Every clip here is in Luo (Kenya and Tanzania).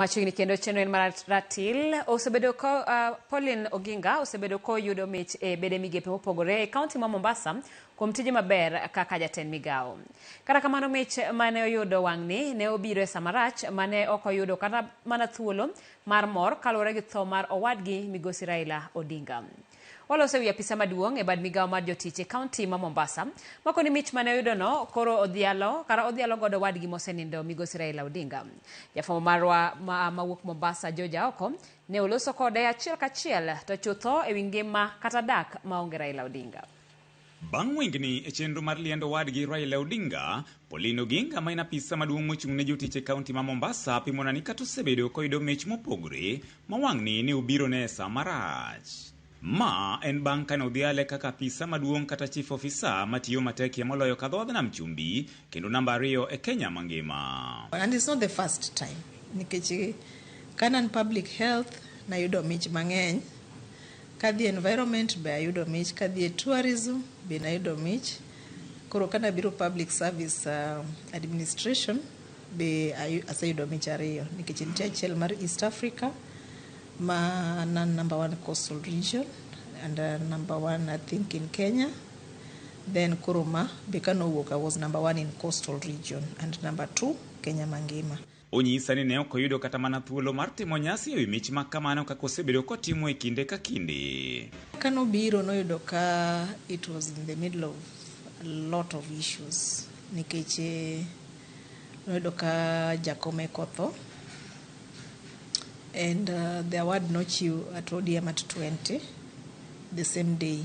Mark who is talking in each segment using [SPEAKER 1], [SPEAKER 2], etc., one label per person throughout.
[SPEAKER 1] Machiegni kendo chenro en mar ratil osebedo ko Pauline Oginga osebedo ko yudo mich e bede migepe mopogore e kaunti ma Mombasa kuom tije maber kaka jatend migao. Kata kamano mich mane oyudo wang'ni ne obiro e samarach mane ok oyudo kata mana thuolo mar mor kaluwore gi tho mar owadgi Migosi Raila Odinga. Walose wi apisa maduong' e bad migao mar jotich e kaunti ma Mombasa mako ni mich mane oyudo no koro odhialo godo wadgi mosenindo Migosi Raila Odinga. Jafwambo marwa mawuok Mombasa Joja Oko ne oloso kode achiel kachiel to chutho e wi ngima kata dak maonge Raila Odinga.
[SPEAKER 2] Bang' wingni e chenro mar liendo wadgi Raila Odinga, Pauline Oginga ma en apisa maduong' mochung' ne jotich e kaunti ma Mombasa pimona ni kata osebedo koyudo mich mopogore ma wang'ni ne obiro ne sa marach. Ma en bang' kane odhiale kaka apisa maduong' kata chief officer matiyo matek moloyo kadhodh nam chumbi kendo namba 2 e Kenya mangima.
[SPEAKER 3] And it's not the first time. Nikech kanan public health na yudo mich mang'eny, kadhi environment be ayudo mich, kadhi tourism be na yudo mich. Koro kana biro public service administration be aseyudo mich ariyo nikech nitie achiel mar East Africa ma number 1 coastal region and number 1 I think in Kenya. Then Kuruma Bekano Woka was number 1 in coastal region and number 2 Kenya mangima.
[SPEAKER 2] Onyisa ni ne ok oyudo kata mana thuolo mar timo nyasi e mich ma kamano kaka osebedo kotimo e kinde ka kinde.
[SPEAKER 3] Kano biro noyudo ka it was in the middle of a lot of issues nikech noyudo ka Jakome kotho and the award nochiw at ODM at 20 the same day.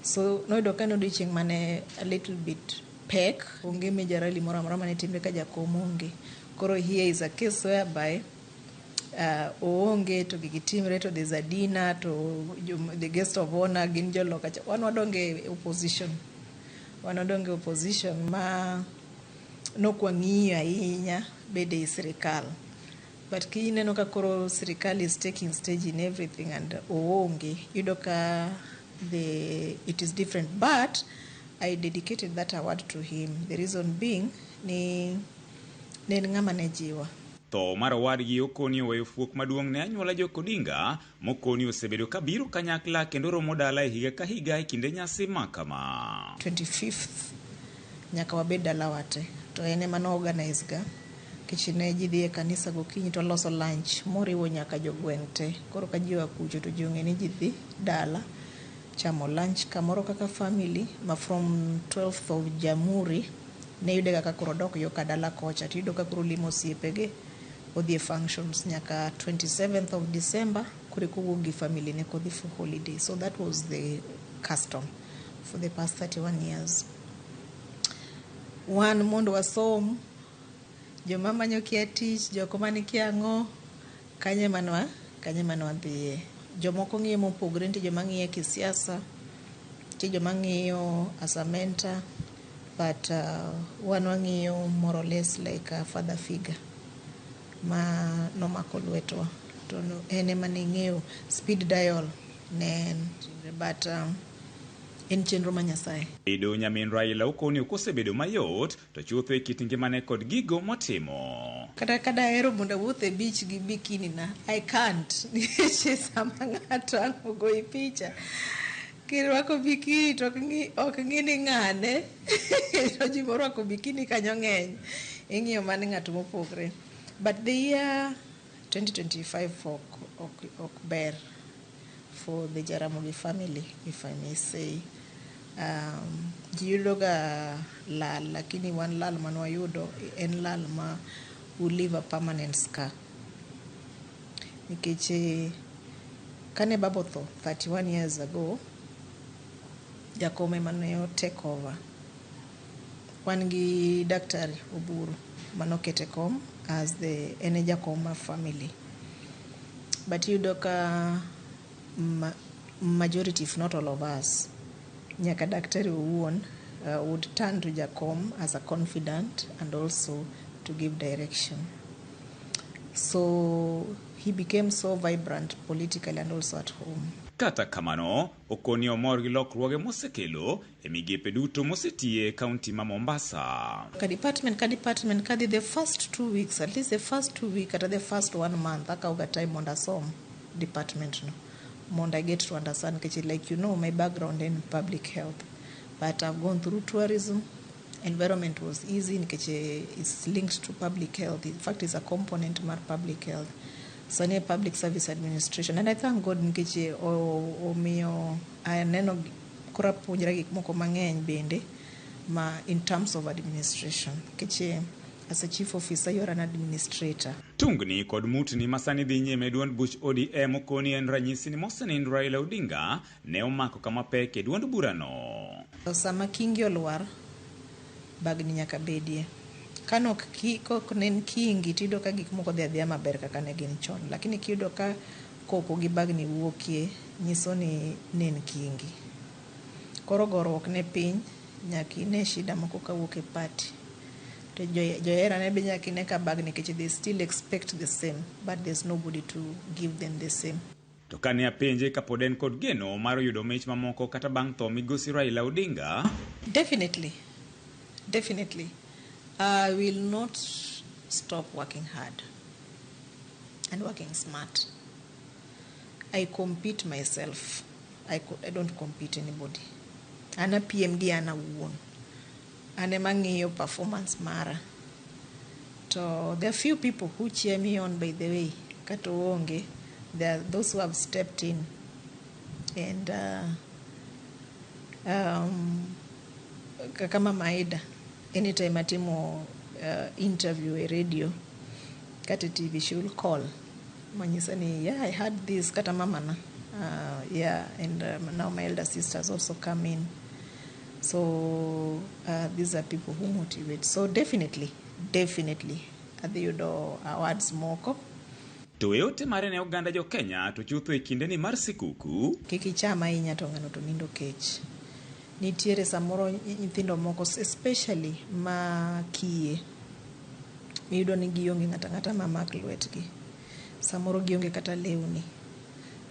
[SPEAKER 3] So noyudo ka nodiochieng' mane a little bit pek onge major rally moro amora mane timre ka Jakom onge. Koro here is a case whereby oonge to gigitimre to there's a dinner to the guest of honor gin joloka wan wadonge opposition ma nokwang'iyo ahinya bede i sirikal. But kineno ka koro sirikal is taking stage in everything and oonge yudo ka it is different, but I dedicated that award to him. The reason being ni ng'ama ne jiwa.
[SPEAKER 2] Tho mar owadgi Okoni oweyo fuok maduong' ne anyuola Jok Odinga mokoni osebedo kabiro kanyakla kendo romo dala e higa ka higa e kinde nyasi makama.
[SPEAKER 3] 25th nyaka wabed dala wate to ene mano organize ga kichine ji dhi e kanisa gokinyi to loso lunch moriwo nyaka jogweng' te. Koro ka ji wakucho to ji ong'e ni ji dhi dala chamo lunch kamoro kaka family ma from 12th of Jamhuri ne yude kaka koro dok yo ka dala kocha tiyudo ka koro limo siepege odhi e functions nyaka 27th of December kore kowuok gi family ne kodhi for holiday. So that was the custom for the past 31 years. One mondo wasom joma manyo kia tich joko mani kia ng'o kanye manwa dhiye. Jomoko ng'iyo mopogore nitie joma ng'iyo kisiasa, nitie joma ng'iyo as a mentor, but wan wang'iyo more or less like a father figure ma nomako lwetwa to ene mane ng'eyo speed dial ne but en chenro ma Nyasaye.
[SPEAKER 2] Bedo nyamin Raila Okoni okosebedo mayot to chutho e kit ngimane kod gigo motimo.
[SPEAKER 3] Kata kada hero mondo awuoth e beach gi bikini na I can't nikech sama ng'ato ang' goyi picha kirwako bikini to ok ng'i ni ng'ane to ji morwako bikini kanyo ng'eny ing'iyo mane ng'ato mopogre. But the year 2025 ok ber for the Jaramogi family, if I may say. Ji yudo ga lal lakini wan lal manwa yudo en lal ma will leave a permanent scar. Nikech kane babo tho 31 years ago Jakome mane take over wan gi Daktari Oburu manokete kom as the ene Jakoma family. But yudo ka majority if not all of us nyaka Daktari owuon would turn to Jakom as a confidant and also to give direction. So he became so vibrant politically and also at home.
[SPEAKER 2] Kata kamano, okoni omor gi lokruoge mosekelo e migepe duto mosetie kaunti ma Mombasa.
[SPEAKER 3] Department kadi the first 2 weeks, at least the first 2 weeks, at the first 1 month, akauga time monda som department no. Monda I get to understand, like my background in public health, but I've gone through tourism. Environment was easy, it's linked to public health. In fact, it's a component of public health. So near public service administration, and I thank God nkeche o mio aneno kora puonjra gik moko mang'eny bende ma in terms of administration. Keche as a chief officer you're an administrator.
[SPEAKER 2] Tungni kod mutni masani dhi nyime duond buch ODM okoni en ranyisi ni mosenind Raila Odinga ne omako kama pek e duond burano.
[SPEAKER 3] Sama kingi olwar bagni nyaka bedie. Kanok kok nen kingi tido ka gik moko dhi adhiya maber kaka ne gin chon, lakini kiyudo ka koko gi bagni wuokie nyiso ni nen kingi. Koro gorruok ne piny nyaki ne shida moko ka wuok e party. To joera ne be nyaki ne ka bagni keche they still expect the same, but there's nobody to give them the same.
[SPEAKER 2] To kane apenje kapod en kod geno mar yudo mich mamoko kata bang' tho migosi Raila Odinga.
[SPEAKER 3] Definitely. I will not stop working hard and working smart. I compete myself. I don't compete anybody. Ana PMD ana wuon. Ane mangiyo performance mara. So there are few people who cheer me on, by the way. Kato onge. There are those who have stepped in and kama Maida. Anytime atimo interview a radio, kata TV, she will call. Manyisani, yeah, I heard this, kata mama na. Yeah, and now my elder sisters also come in. So these are people who motivate. So definitely, adhiyudo awards moko.
[SPEAKER 2] To yote mare ne oganda jo Kenya to chutho e kinde ni mar sikuku.
[SPEAKER 3] Kiki chama inya to ngano to nindo kech. Nitiere samoro nyithindo moko especially ma kiye miyudo ni gionge ngata ma mak lwetgi. Samoro gionge kata lewni,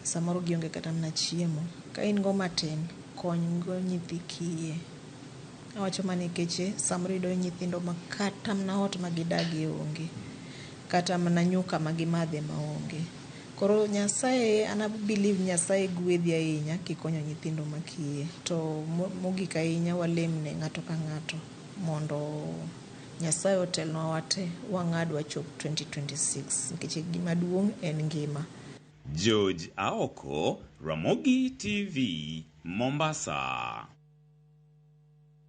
[SPEAKER 3] samoro gionge kata na chiemo. Ka in go matin kony go nyithi kiye. Awacho mani keche samoro yudo nyithindo ma kata na ot magidagi onge, kata na nyuka magimadhe maonge. Koro Nyasaye, ana believe Nyasaye gwedhi ahinya kikonyo nyithindo makiye. To mogik ahinya walemne ng'ato ka ng'ato mondo Nyasaye otelnwa wate wang'ad wachop 2026 nikech gima duong' en ngima.
[SPEAKER 2] George Aoko, Ramogi TV, Mombasa.